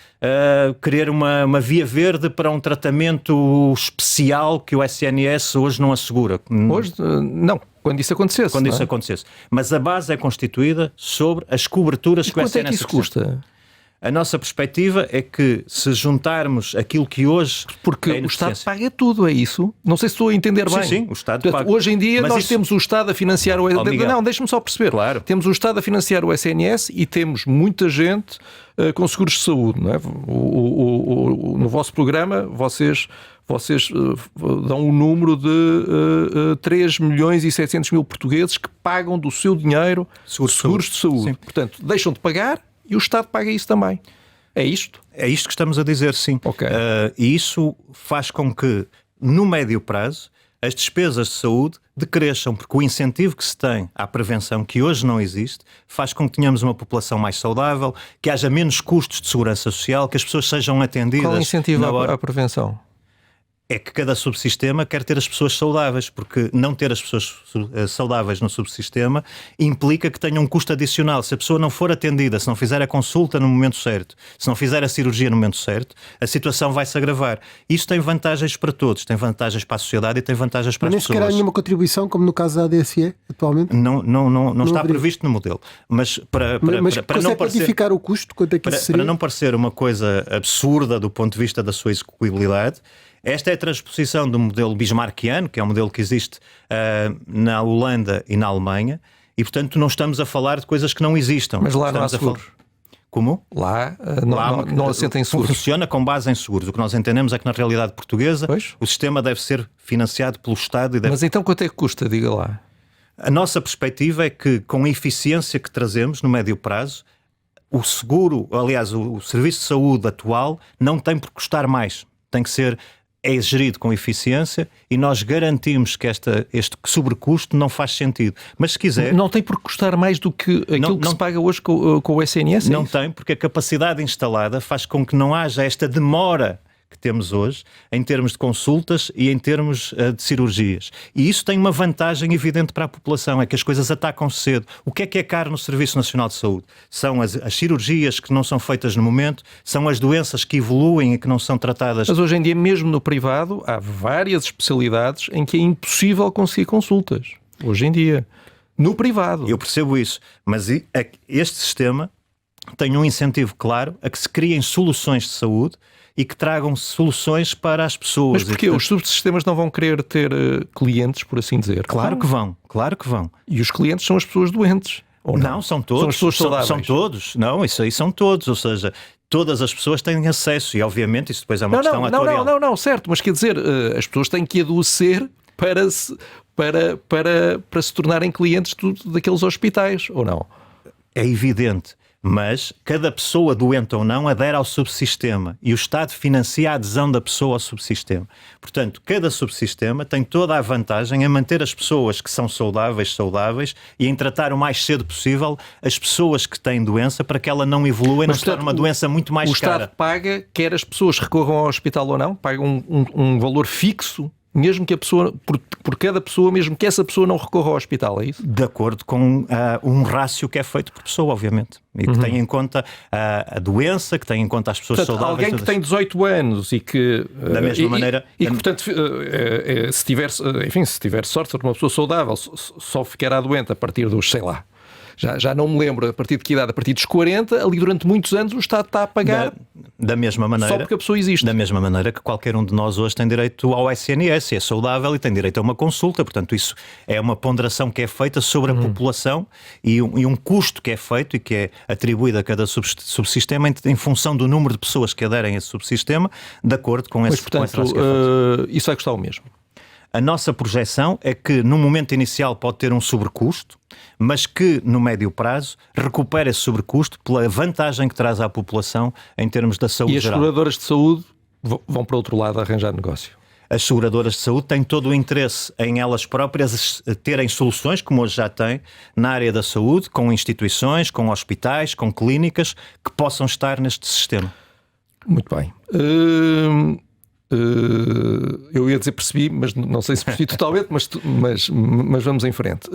Speaker 2: querer uma via verde para um tratamento especial que o SNS hoje não assegura.
Speaker 1: Hoje, não. Quando isso acontecesse.
Speaker 2: Quando isso acontecesse. Mas a base é constituída sobre as coberturas que o SNS...
Speaker 1: Quanto é que isso custa?
Speaker 2: A nossa perspectiva é que se juntarmos aquilo que hoje...
Speaker 1: Porque
Speaker 2: é
Speaker 1: o Estado paga tudo, é isso? Não sei se estou a entender bem.
Speaker 2: Sim, o Estado
Speaker 1: Portanto,
Speaker 2: paga.
Speaker 1: hoje em dia
Speaker 2: Mas
Speaker 1: nós
Speaker 2: isso...
Speaker 1: temos o Estado a financiar o...
Speaker 2: Miguel.
Speaker 1: Não, deixa-me só perceber.
Speaker 2: Claro.
Speaker 1: Temos o Estado a financiar o SNS e temos muita gente com seguros de saúde. Não é? No vosso programa, vocês dão um número de 3 milhões e 700 mil portugueses que pagam do seu dinheiro seguros de saúde.
Speaker 2: Sim.
Speaker 1: Portanto, deixam de pagar e o Estado paga isso também. É isto?
Speaker 2: É isto que estamos a dizer, sim.
Speaker 1: Ok.
Speaker 2: E isso faz com que, no médio prazo, as despesas de saúde decresçam, porque o incentivo que se tem à prevenção, que hoje não existe, faz com que tenhamos uma população mais saudável, que haja menos custos de segurança social, que as pessoas sejam atendidas.
Speaker 1: Qual é o incentivo
Speaker 2: na hora...
Speaker 1: à prevenção?
Speaker 2: É que cada subsistema quer ter as pessoas saudáveis, porque não ter as pessoas saudáveis no subsistema implica que tenha um custo adicional. Se a pessoa não for atendida, se não fizer a consulta no momento certo, se não fizer a cirurgia no momento certo, a situação vai se agravar. Isto tem vantagens para todos, tem vantagens para a sociedade e tem vantagens para as pessoas.
Speaker 4: Nem sequer há nenhuma contribuição, como no caso da ADSE, atualmente?
Speaker 2: Não está previsto no modelo. Mas para não
Speaker 4: quantificar o custo, quanto é que isso seria?
Speaker 2: Para não parecer uma coisa absurda do ponto de vista da sua execuibilidade, esta é a transposição do modelo bismarckiano, que é um modelo que existe na Holanda e na Alemanha, e portanto não estamos a falar de coisas que não existam.
Speaker 1: Mas lá não há seguros.
Speaker 2: Como?
Speaker 1: Lá não assentem seguros.
Speaker 2: Funciona com base em seguros. O que nós entendemos é que na realidade portuguesa
Speaker 1: Pois.
Speaker 2: o sistema deve ser financiado pelo Estado.
Speaker 1: Mas então quanto é que custa? Diga lá.
Speaker 2: A nossa perspectiva é que com a eficiência que trazemos no médio prazo, o seguro, aliás, o serviço de saúde atual não tem por custar mais. Tem que ser... é gerido com eficiência e nós garantimos que este sobrecusto não faz sentido. Mas se quiser...
Speaker 1: Não tem por custar mais do que aquilo que se paga hoje com o SNS?
Speaker 2: Não tem, porque a capacidade instalada faz com que não haja esta demora que temos hoje em termos de consultas e em termos de cirurgias. E isso tem uma vantagem evidente para a população, é que as coisas atacam-se cedo. O que é caro no Serviço Nacional de Saúde? São as cirurgias que não são feitas no momento, são as doenças que evoluem e que não são tratadas.
Speaker 1: Mas hoje em dia, mesmo no privado, há várias especialidades em que é impossível conseguir consultas. Hoje em dia. No privado.
Speaker 2: Eu percebo isso, mas este sistema tem um incentivo claro a que se criem soluções de saúde e que tragam soluções para as pessoas.
Speaker 1: Mas porquê? Os subsistemas não vão querer ter clientes, por assim dizer?
Speaker 2: Claro que vão, claro que vão.
Speaker 1: E os clientes são as pessoas doentes? Ou não?
Speaker 2: Não, são todos.
Speaker 1: São as pessoas saudáveis?
Speaker 2: São todos. Não, isso aí são todos. Ou seja, todas as pessoas têm acesso e, obviamente, isso depois é uma questão atuarial.
Speaker 1: Não, certo. Mas quer dizer, as pessoas têm que adoecer para se tornarem clientes daqueles hospitais, ou não?
Speaker 2: É evidente. Mas cada pessoa, doente ou não, adere ao subsistema e o Estado financia a adesão da pessoa ao subsistema. Portanto, cada subsistema tem toda a vantagem em manter as pessoas que são saudáveis e em tratar o mais cedo possível as pessoas que têm doença para que ela não evolua e não se torne uma doença muito mais cara.
Speaker 1: O Estado paga, quer as pessoas recorram ao hospital ou não, paga um valor fixo, mesmo que a pessoa, por cada pessoa, mesmo que essa pessoa não recorra ao hospital, é isso?
Speaker 2: De acordo com um rácio que é feito por pessoa, obviamente. E que tem em conta a doença, que tem em conta as pessoas saudáveis.
Speaker 1: Alguém que tem 18 anos e que...
Speaker 2: Da mesma maneira...
Speaker 1: E que, portanto, se tiver sorte, uma pessoa saudável só ficará doente a partir dos, sei lá, já não me lembro a partir de que idade, a partir dos 40, ali durante muitos anos o Estado está a pagar
Speaker 2: da mesma maneira,
Speaker 1: só porque a pessoa existe.
Speaker 2: Da mesma maneira que qualquer um de nós hoje tem direito ao SNS, é saudável e tem direito a uma consulta, portanto isso é uma ponderação que é feita sobre a população e um custo que é feito e que é atribuído a cada subsistema em função do número de pessoas que aderem a esse subsistema, de acordo com esse
Speaker 1: portanto, isso vai custar o mesmo.
Speaker 2: A nossa projeção é que no momento inicial pode ter um sobrecusto, mas que no médio prazo recupera esse sobrecusto pela vantagem que traz à população em termos da saúde geral.
Speaker 1: E as seguradoras de saúde vão para outro lado arranjar negócio?
Speaker 2: As seguradoras de saúde têm todo o interesse em elas próprias terem soluções, como hoje já têm, na área da saúde, com instituições, com hospitais, com clínicas, que possam estar neste sistema.
Speaker 1: Muito bem. Eu ia dizer percebi, mas não sei se percebi totalmente, mas vamos em frente.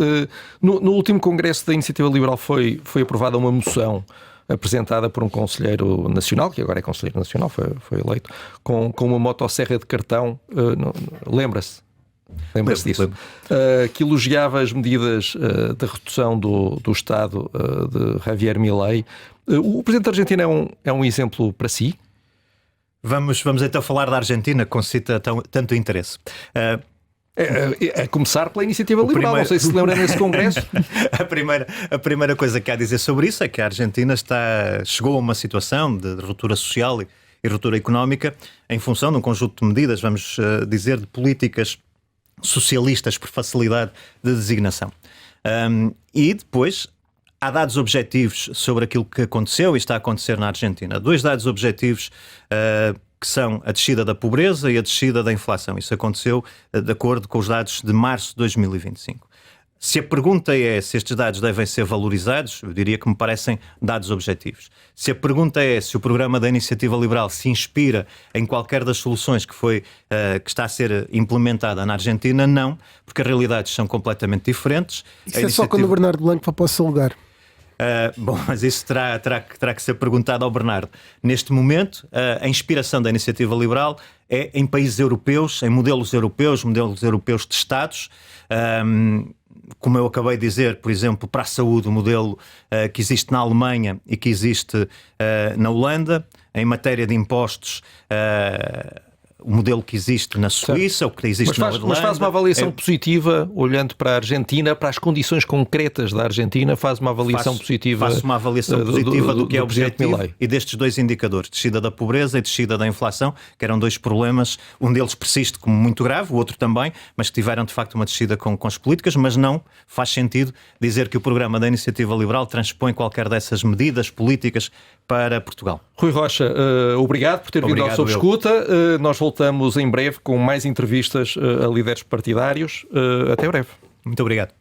Speaker 1: No último congresso da Iniciativa Liberal foi aprovada uma moção apresentada por um conselheiro nacional, que agora é conselheiro nacional, foi eleito, com uma motosserra de cartão, lembra-se? Lembras disso? Que elogiava as medidas da redução do Estado de Javier Milei. O presidente da Argentina é um exemplo para si?
Speaker 2: Vamos então falar da Argentina, que concita tanto interesse.
Speaker 1: A começar pela iniciativa liberal, não sei se lembra nesse congresso.
Speaker 2: A primeira coisa que há a dizer sobre isso é que a Argentina chegou a uma situação de ruptura social e ruptura económica em função de um conjunto de medidas, vamos dizer, de políticas socialistas por facilidade de designação. E depois há dados objetivos sobre aquilo que aconteceu e está a acontecer na Argentina. 2 dados objetivos que são a descida da pobreza e a descida da inflação. Isso aconteceu de acordo com os dados de março de 2025. Se a pergunta é se estes dados devem ser valorizados, eu diria que me parecem dados objetivos. Se a pergunta é se o programa da Iniciativa Liberal se inspira em qualquer das soluções que está a ser implementada na Argentina, não, porque as realidades são completamente diferentes.
Speaker 4: Isso só quando o Bernardo Blanco vai para o seu lugar.
Speaker 2: Bom, mas isso terá que ser perguntado ao Bernardo. Neste momento, a inspiração da Iniciativa Liberal é em países europeus, em modelos europeus de Estados. Como eu acabei de dizer, por exemplo, para a saúde, o modelo que existe na Alemanha e que existe na Holanda. Em matéria de impostos, o modelo que existe na Suíça, o que existe na Irlanda.
Speaker 1: Mas faz uma avaliação positiva, olhando para a Argentina, para as condições concretas da Argentina, faz uma avaliação positiva.
Speaker 2: Faço uma avaliação positiva do que é o objetivo
Speaker 1: Milei.
Speaker 2: E destes 2 indicadores, descida da pobreza e descida da inflação, que eram 2 problemas, um deles persiste como muito grave, o outro também, mas que tiveram de facto uma descida com as políticas, mas não faz sentido dizer que o programa da Iniciativa Liberal transpõe qualquer dessas medidas políticas para Portugal.
Speaker 1: Rui Rocha, obrigado por ter vindo ao Sob Escuta. Nós voltamos em breve com mais entrevistas a líderes partidários. Até breve.
Speaker 2: Muito obrigado.